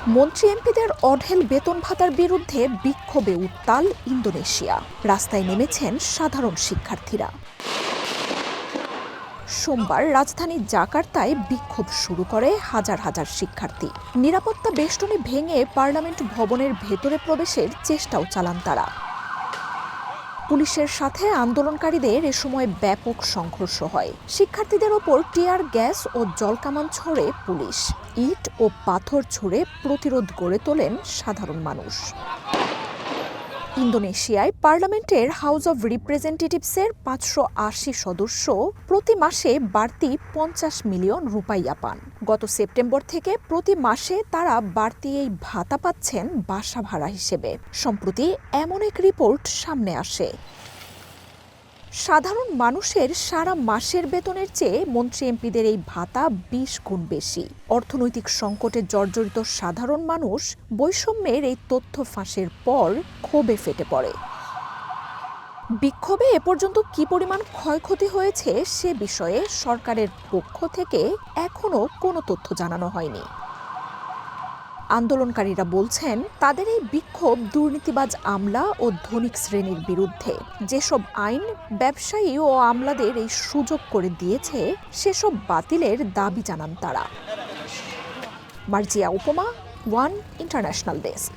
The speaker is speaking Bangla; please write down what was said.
মন্ত্রী এমপিদের অঢেল বেতন ভাতার বিরুদ্ধে বিক্ষোভে উত্তাল ইন্দোনেশিয়া। রাস্তায় নেমেছেন সাধারণ শিক্ষার্থীরা। সোমবার রাজধানী জাকার্তায় বিক্ষোভ শুরু করে হাজার হাজার শিক্ষার্থী। নিরাপত্তা বেষ্টনী ভেঙে পার্লামেন্ট ভবনের ভেতরে প্রবেশের চেষ্টাও চালান তারা। পুলিশের সাথে আন্দোলনকারীদের এ সময় ব্যাপক সংঘর্ষ হয়। শিক্ষার্থীদের ওপর টিয়ার গ্যাস ও জলকামান ছোড়ে পুলিশ। ইট ও পাথর ছুঁড়ে প্রতিরোধ গড়ে তোলেন সাধারণ মানুষ। ইন্দোনেশিয়ায় পার্লামেন্টের হাউস অব রিপ্রেজেন্টেটিভসের ৫৮০ সদস্য প্রতি মাসে বাড়তি ৫০ মিলিয়ন রুপাইয়া পান। গত সেপ্টেম্বর থেকে প্রতি মাসে তারা বাড়তি এই ভাতা পাচ্ছেন বাসা ভাড়া হিসেবে। সম্প্রতি এমন এক রিপোর্ট সামনে আসে। সাধারণ মানুষের সারা মাসের বেতনের চেয়ে মন্ত্রী এমপিদের এই ভাতা ২০ গুণ বেশি। অর্থনৈতিক সংকটে জর্জরিত সাধারণ মানুষ বৈষম্যের এই তথ্য ফাঁসের পর ক্ষোভে ফেটে পড়ে। বিক্ষোভে এ পর্যন্ত কী পরিমাণ ক্ষয়ক্ষতি হয়েছে সে বিষয়ে সরকারের পক্ষ থেকে এখনও কোনো তথ্য জানানো হয়নি। আন্দোলনকারীরা বলছেন, তাদের এই বিক্ষোভ দুর্নীতিবাজ আমলা ও ধনিক শ্রেণীর বিরুদ্ধে। যেসব আইন ব্যবসায়ী ও আমলাদের এই সুযোগ করে দিয়েছে সেসব বাতিলের দাবি জানান তারা। মার্জিয়া উপমা, ওয়ান ইন্টারন্যাশনাল ডেস্ক।